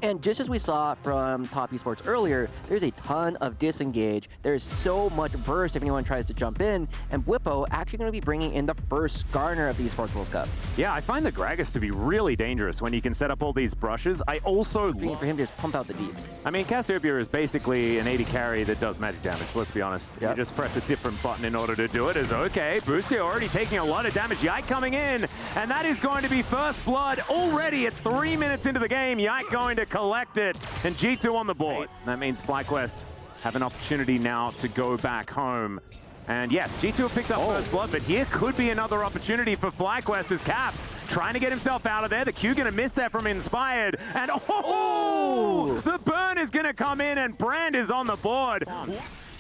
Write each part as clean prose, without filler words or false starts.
And just as we saw from Top Esports earlier, there's a ton of disengage. There's so much burst if anyone tries to jump in, and Bwipo actually going to be bringing in the first Garner of the Esports World Cup. Yeah, I find the Gragas to be really dangerous when you can set up all these brushes. I also for him to just pump out the deeps. I mean, Cassiopeia is basically an 80 carry that does magic damage, let's be honest. Yep. You just press a different button in order to do it. Is okay. Boosty already taking a lot of damage. Yike coming in, and that is going to be first blood already at 3 minutes into the game. Yike going to collect it, and G2 on the board. That means FlyQuest have an opportunity now to go back home. And yes, G2 have picked up first blood, but here could be another opportunity for FlyQuest as Caps trying to get himself out of there. The Q going to miss there from Inspired. And the burn is going to come in, and Brand is on the board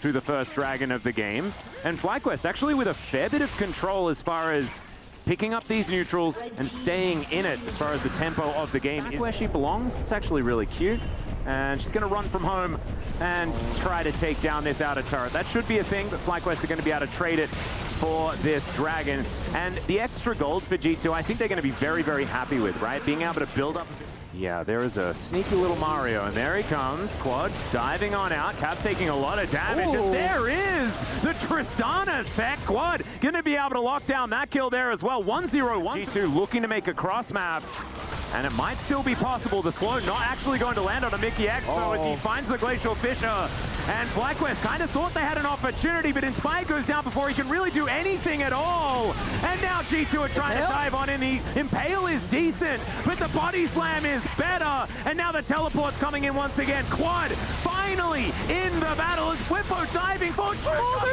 through the first Dragon of the game. And FlyQuest actually with a fair bit of control as far as picking up these neutrals and staying in it as far as the tempo of the game is where she belongs. It's actually really cute. And she's going to run from home and try to take down this outer turret. That should be a thing, but FlyQuest are going to be able to trade it for this Dragon. And the extra gold for G2, I think they're going to be very, very happy with, right? Being able to build up. Yeah, there is a sneaky little Mario, and there he comes. Quad diving on out. Cap's taking a lot of damage, and there is the Tristana sec. Quad going to be able to lock down that kill there as well. 1-0-1. G2 looking to make a cross map. And it might still be possible. The slow not actually going to land on a Mickey X, though, as he finds the Glacial Fissure. And FlyQuest kind of thought they had an opportunity, but Inspired goes down before he can really do anything at all. And now G2 are trying to dive on in. The Impale is decent, but the Body Slam is better. And now the Teleport's coming in once again. Quad finally in the battle as Bwipo diving for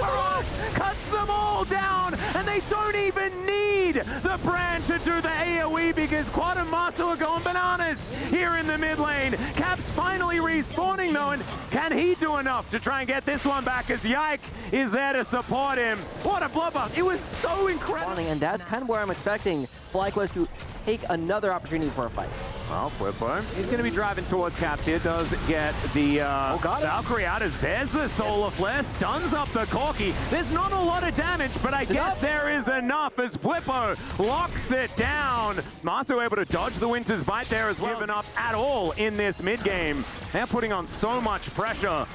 Barrage, cuts them all down, and they don't even need the Brand to do the AoE because Quad and Master are going bananas here in the mid lane. Caps finally respawning though, and can he do enough to try and get this one back as Yike is there to support him? What a bloodbath. It was so incredible. And that's kind of where I'm expecting FlyQuest to take another opportunity for a fight. Well, Bwipo, he's going to be driving towards Caps here. Does get the Valkyrie out as there's the Solar Flare. Stuns up the Corki. There's not a lot of damage, but I guess there is enough as Bwipo locks it down. Maso able to dodge the Winter's Bite there as well. Given up at all in this mid game. They're putting on so much pressure.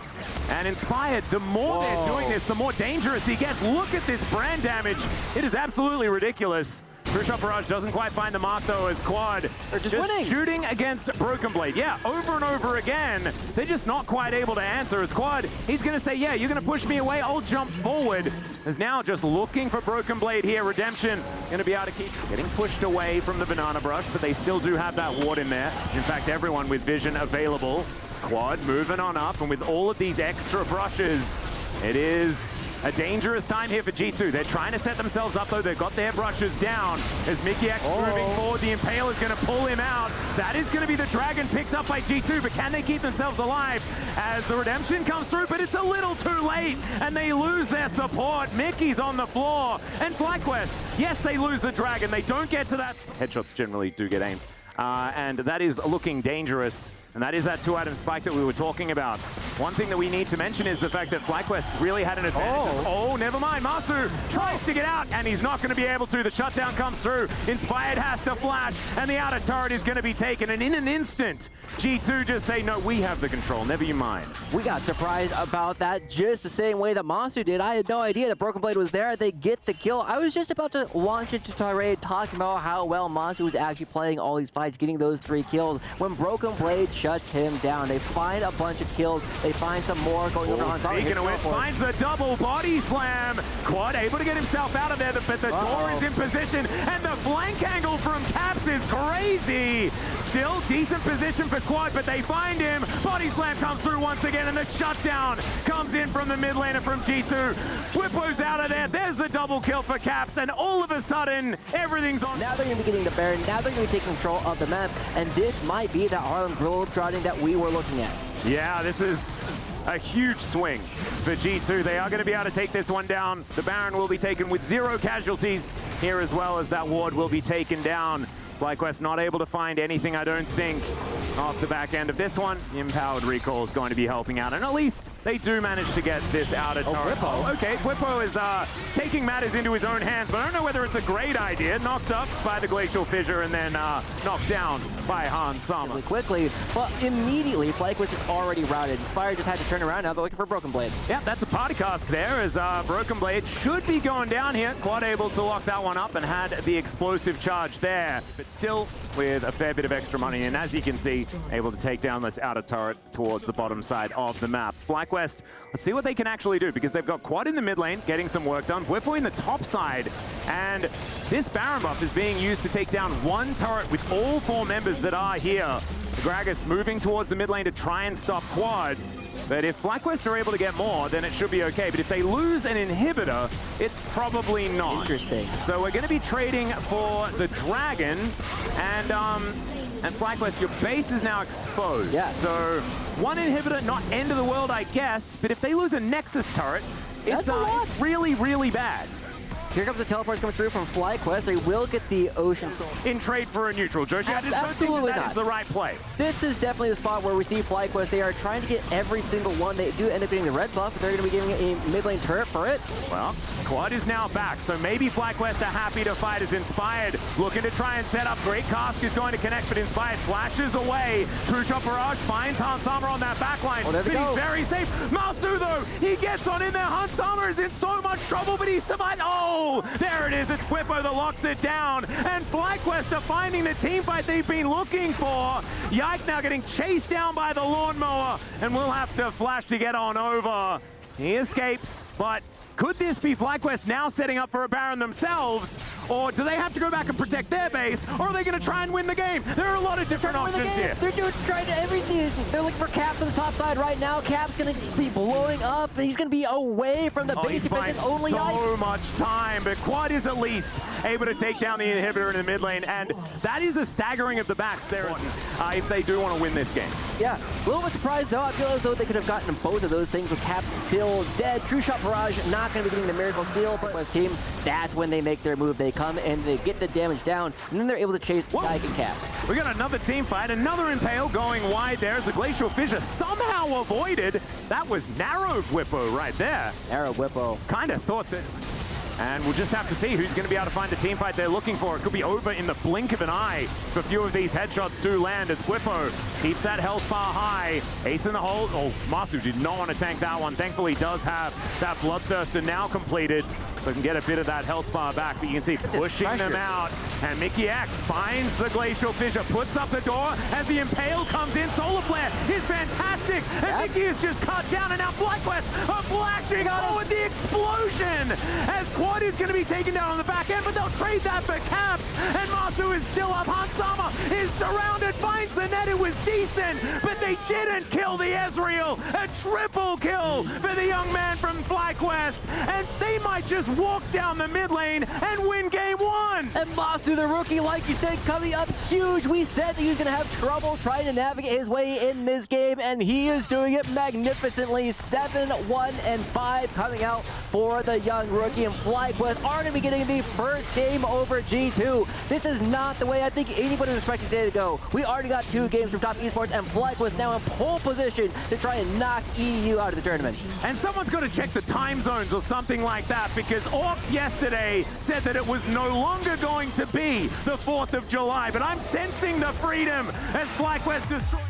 And Inspired, the more they're doing this, the more dangerous he gets. Look at this Brand damage. It is absolutely ridiculous. True Barrage doesn't quite find the mark though as Quad they're just shooting against Broken Blade. Yeah, over and over again. They're just not quite able to answer as Quad. He's going to say, yeah, you're going to push me away. I'll jump forward. Is now just looking for Broken Blade here. Redemption going to be able to keep getting pushed away from the Banana Brush, but they still do have that ward in there. In fact, everyone with vision available. Quad moving on up, and with all of these extra brushes, it is a dangerous time here for G2. They're trying to set themselves up, though. They've got their brushes down. As Mickey X moving forward, the Impale is going to pull him out. That is going to be the Dragon picked up by G2, but can they keep themselves alive as the Redemption comes through? But it's a little too late, and they lose their support. Mickey's on the floor, and FlyQuest, yes, they lose the Dragon. They don't get to that. Headshots generally do get aimed. And that is looking dangerous. And that is that 2-item spike that we were talking about. One thing that we need to mention is the fact that FlyQuest really had an advantage. Oh, never mind. Masu tries to get out, and he's not going to be able to. The shutdown comes through. Inspired has to flash, and the outer turret is going to be taken. And in an instant, G2 just say, no, we have the control. Never you mind. We got surprised about that just the same way that Masu did. I had no idea that Broken Blade was there. They get the kill. I was just about to launch into tirade talking about how well Masu was actually playing all these fights, getting those 3 kills. When Broken Blade shuts him down, they find a bunch of kills. They find some more going over on top. Speaking of which, finds the double body slam. Quad able to get himself out of there, but the door is in position, and the flank angle from Caps is crazy. Still decent position for Quad, but they find him. Body slam comes through once again, and the shutdown comes in from the mid laner from G2. Bwipo's out of there. There's the double kill for Caps, and all of a sudden, everything's on. Now they're going to be getting the Baron. Now they're going to be taking control of the map, and this might be the Harlem Globetrotting that we were looking at. Yeah, this is a huge swing for G2. They are going to be able to take this one down. The Baron will be taken with 0 casualties here, as well as that ward will be taken down. FlyQuest not able to find anything, I don't think, off the back end of this one. The Empowered Recall is going to be helping out, and at least they do manage to get this outer turret. Okay, Bwipo is taking matters into his own hands, but I don't know whether it's a great idea. Knocked up by the Glacial Fissure and then knocked down by Hans Sama. Really quickly, but immediately FlyQuest is already routed. Inspire just had to turn around. Now they're looking for Broken Blade. Yeah, that's a party cask there as Broken Blade should be going down here. Quad able to lock that one up and had the explosive charge there, but still with a fair bit of extra money. And as you can see, able to take down this outer turret towards the bottom side of the map. FlyQuest, let's see what they can actually do because they've got Quad in the mid lane, getting some work done. Whippo in the top side, and this Baron buff is being used to take down one turret with all 4 members that are here. Gragas moving towards the mid lane to try and stop Quad. But if FlyQuest are able to get more, then it should be okay. But if they lose an inhibitor, it's probably not. Interesting. So we're going to be trading for the Dragon, and FlyQuest, your base is now exposed. Yeah. So 1 inhibitor, not end of the world, I guess. But if they lose a Nexus turret, it's really, really bad. Here comes the teleports coming through from FlyQuest. They will get the Ocean. In trade for a neutral, Joshi. I just don't think that is the right play. This is definitely the spot where we see FlyQuest. They are trying to get every single one. They do end up getting the red buff, but they're going to be giving a mid lane turret for it. Well, Quad is now back, so maybe FlyQuest are happy to fight as Inspired. Looking to try and set up. Great Cask is going to connect, but Inspired flashes away. True Shot Barrage finds Hans Sama on that backline, but he's very safe. Masu, though, he gets on in there. Hans Sama is in so much trouble, but he survived. Oh, there it is. It's Whippo that locks it down, and FlyQuest are finding the team fight they've been looking for. Yike now getting chased down by the lawnmower, and we'll have to flash to get on over. He escapes, but could this be FlyQuest now setting up for a Baron themselves? Or do they have to go back and protect their base? Or are they going to try and win the game? There are a lot of different options here. They're trying to everything. They're looking for Caps on the top side right now. Cap's going to be blowing up. And he's going to be away from the base. He finds so much time, but Quad is at least able to take down the inhibitor in the mid lane. And that is a staggering of the backs there if they do want to win this game. Yeah, a little bit surprised though. I feel as though they could have gotten both of those things with Cap still dead. True Shot Barrage not going to be getting the Miracle Steal, but West team, that's when they make their move. They come and they get the damage down, and then they're able to chase Yike and Caps. We got another team fight, another Impale going wide there as a Glacial Fissure somehow avoided. That was narrow Whippo right there. Narrow Whippo. Kind of thought that. And we'll just have to see who's going to be able to find the team fight they're looking for. It could be over in the blink of an eye if a few of these headshots do land as Whippo keeps that health bar high. Ace in the hole. Oh, Masu did not want to tank that one. Thankfully, he does have that Bloodthirster now completed, so he can get a bit of that health bar back. But you can see pushing them out. And Mickey X finds the Glacial Fissure, puts up the door as the Impale comes in. Solar Flare is fantastic. And Mickey is just cut down, and now FlyQuest are flashing forward the explosion as Quad is going to be taken down on the back end, but they'll trade that for Caps. And Masu is still up. Hans Sama is surrounded, finds the net. It was decent, but they didn't kill the Ezreal. A triple kill for the young man from FlyQuest, and they might just walk down the mid lane and win game 1. And Masu, the rookie, like you said, coming up huge. We said that he was going to have trouble trying to navigate his way in this game, and he is doing it magnificently. 7-1-5 coming out for the young rookie, and FlyQuest are going to be getting the first game over G2. This is not the way I think anybody was expecting today to go. We already got 2 games from Top Esports, and FlyQuest now in pole position to try and knock EU out of the tournament. And someone's got to check the time zones or something like that, because Orcs yesterday said that it was no longer going to be the 4th of July, but I'm sensing the freedom as FlyQuest destroys.